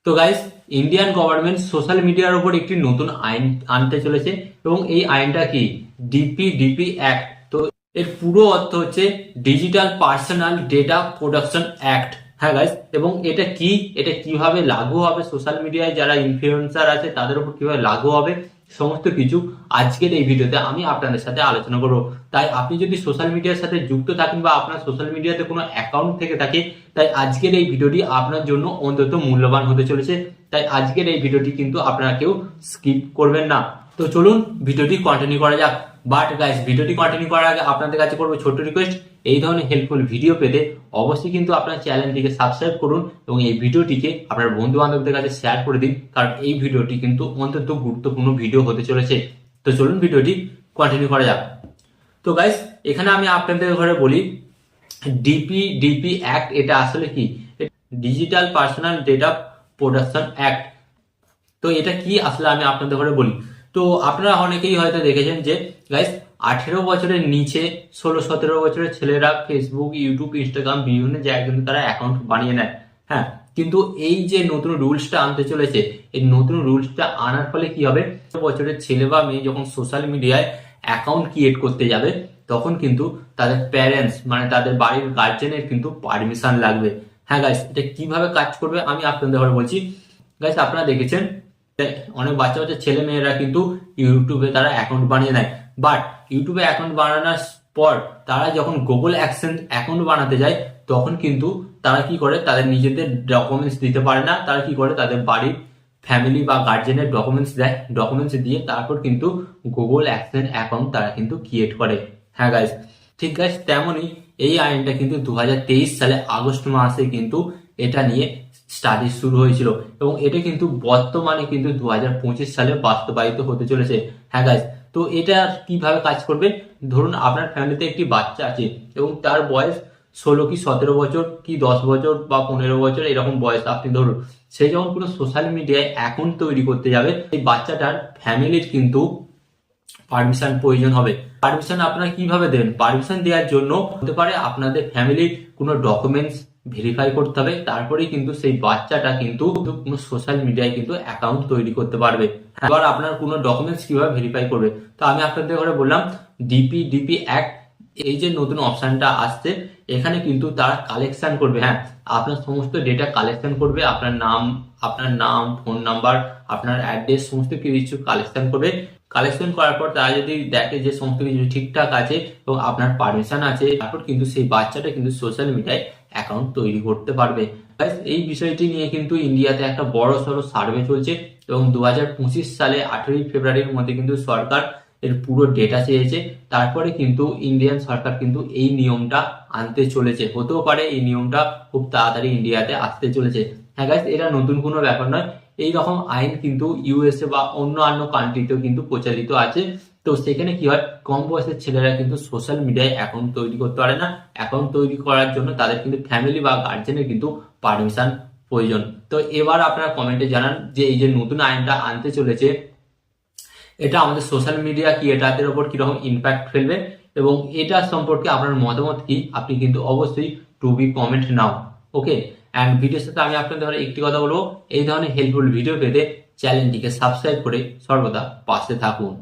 তো guys, Indian government social মিডিয়ার উপর একটি নতুন আইন আনতে চলেছে এবং এই আইনটা কি ডিপিডিপি অ্যাক্ট। তো এর পুরো অর্থ হচ্ছে digital personal data protection act. হ্যাঁ গাইস, এবং এটা কিভাবে লাগু হবে, সোশ্যাল মিডিয়ায় যারা ইনফ্লুয়েন্সার আছে তাদের উপর কিভাবে লাগু হবে, সমস্ত কিছু আজকের এই ভিডিওতে আমি আপনাদের সাথে আলোচনা করব। তাই আপনি যদি সোশ্যাল মিডিয়ার সাথে যুক্ত থাকেন বা আপনার সোশ্যাল মিডিয়াতে কোনো অ্যাকাউন্ট থেকে থাকে, তাই আজকের এই ভিডিওটি আপনার জন্য অন্তত মূল্যবান হতে চলেছে। তাই আজকের এই ভিডিওটি কিন্তু আপনারা কেউ স্কিপ করবেন না। তো চলুন ভিডিওটি কন্টিনিউ করা যাক। বাট গাইস, ভিডিওটি কন্টিনিউ করার আগে আপনাদের কাছে করবো ছোট্ট রিকোয়েস্ট, এই ধরনের হেল্পফুল ভিডিও পেতে অবশ্যই কিন্তু আপনার চ্যানেলটিকে সাবস্ক্রাইব করুন এবং এই ভিডিওটিকে আপনার বন্ধু বান্ধবদের কাছে শেয়ার করে দিন, কারণ এই ভিডিওটি কিন্তু অত্যন্ত গুরুত্বপূর্ণ ভিডিও হতে চলেছে। তো চলুন ভিডিওটি কন্টিনিউ করা যাক। তো গাইস, এখানে আমি আপনাদের ঘরে বলি ডিপিডিপি অ্যাক্ট এটা আসলে কি, digital personal data protection act. তো এটা কি আসলে আমি আপনাদের ঘরে বলি। তো আপনারা অনেকেই হয়তো দেখেছেন যে গাইস, 18 বছরের নিচে 16-17 বছরের ছেলেরা ফেসবুক, ইউটিউব, ইনস্টাগ্রাম বিভিন্ন জায়গায় কিন্তু তারা অ্যাকাউন্ট বানিয়ে নেয়। হ্যাঁ, কিন্তু এই যে নতুন রুলসটা আনতে চলেছে, এই নতুন রুলসটা আনার ফলে কি হবে, বছরের ছেলে বা মেয়ে যখন সোশ্যাল মিডিয়ায় অ্যাকাউন্ট ক্রিয়েট করতে যাবে তখন কিন্তু তাদের প্যারেন্টস মানে তাদের বাড়ির গার্জেনের কিন্তু পারমিশন লাগবে। হ্যাঁ গাইস, এটা কিভাবে কাজ করবে আমি আপনাদের ঘরে বলছি। গাইস, আপনারা দেখেছেন অনেক বাচ্চা বাচ্চা ছেলে মেয়েরা কিন্তু ইউটিউবে তারা অ্যাকাউন্ট বানিয়ে নেয়, বাট ইউটিউবে অ্যাকাউন্ট বানানোর পর তারা যখন গুগল অ্যাকাউন্ট বানাতে যায় তখন কিন্তু তারা কি করে, তাদের নিজেদের ডকুমেন্টস দিতে পারে না। তারা কি করে, তাদের বাড়ির ফ্যামিলি বা গার্জেনের ডকুমেন্টস দেয়, ডকুমেন্টস দিয়ে তারপর কিন্তু গুগল অ্যাকাউন্ট তারা কিন্তু ক্রিয়েট করে। হ্যাঁ গাইস, ঠিক গাইস, তেমনই এই আইনটা কিন্তু 2023 সালে আগস্ট মাসে কিন্তু এটা নিয়ে স্টাডি শুরু হয়েছিল এবং এটা কিন্তু বর্তমানে কিন্তু 2025 সালে বাস্তবায়িত হতে চলেছে। হ্যাঁ গাইস, তো এটা কিভাবে কাজ করবে, ধরুন আপনার ফ্যামিলিতে একটি বাচ্চা আছে এবং তার বয়স 16 কি 17 বছর কি 10 বছর বা 15 বছর এরকম বয়স আপনি ধরুন, সে যখন কোনো সোশ্যাল মিডিয়ায় অ্যাকাউন্ট তৈরি করতে যাবে, এই বাচ্চাটার ফ্যামিলির কিন্তু পারমিশন প্রয়োজন হবে। পারমিশন আপনারা কিভাবে দেবেন, পারমিশন দেওয়ার জন্য হতে পারে আপনাদের ফ্যামিলির কোনো ডকুমেন্টস ভেরিফাই করতে হবে, তারপরেই কিন্তু সেই বাচ্চাটা কিন্তু কোনো সোশ্যাল মিডিয়ায় কিন্তু অ্যাকাউন্ট তৈরি করতে পারবে। এবার আপনার কোনো ডকুমেন্টস কিভাবে ভেরিফাই করবে, তো আমি আপনাদের ঘরে বললাম ডিপিডিপি অ্যাক্ট, এই যে নতুন অপশনটা আসছে এখানে কিন্তু তারা কালেকশন করবে। হ্যাঁ, আপনার সমস্ত ডেটা কালেকশন করবে, আপনার নাম, ফোন নাম্বার, আপনার অ্যাড্রেস, সমস্ত কিছু কালেকশন করবে। কালেকশন করার পর তারা যদি দেখে যে সমস্ত কিছু ঠিকঠাক আছে এবং আপনার পারমিশন আছে, তারপর কিন্তু সেই বাচ্চাটা কিন্তু সোশ্যাল মিডিয়ায় অ্যাকাউন্ট তৈরি করতে পারবে। এই বিষয়টি নিয়ে কিন্তু ইন্ডিয়াতে একটা বড় সড়ো সার্ভে চলছে এবং 2025 সালে 18 ফেব্রুয়ারির মধ্যে কিন্তু সরকার এর পুরো ডেটা চেয়েছে। তারপরে কিন্তু ইন্ডিয়ান সরকার কিন্তু এই নিয়মটা আনতে চলেছে, হতেও পারে এই নিয়মটা খুব তাড়াতাড়ি ইন্ডিয়াতে আসতে চলেছে। হ্যাঁ গাইস, এটা নতুন কোনো ব্যাপার নয়, এই রকম আইন কিন্তু ইউএসএ বা অন্যান্য কান্ট্রিতেও কিন্তু প্রচলিত আছে। তো সেখানে কি হয়, কম বয়সের ছেলেরা কিন্তু সোশ্যাল মিডিয়ায় অ্যাকাউন্ট তৈরি করতে পারে না। অ্যাকাউন্ট তৈরি করার জন্য তাদের কিন্তু ফ্যামিলি বা গার্জেনের কিন্তু পারমিশন প্রয়োজন। তো এবার আপনারা কমেন্টে জানান যে এই যে নতুন আইনটা আনতে চলেছে এটা আমাদের সোশ্যাল মিডিয়া ক্রিয়েটারদের উপর কিরকম ইম্প্যাক্ট ফেলবে এবং এটা সম্পর্কে আপনার মতামত কি, আপনি কিন্তু অবশ্যই to be comment now. Okay, and ভিডিওর সাথে আমি আপনাদের একটি কথা বলবো, এই ধরনের হেল্পফুল ভিডিও পেতে চ্যানেলটিকে সাবস্ক্রাইব করে সর্বদা পাশে থাকুন।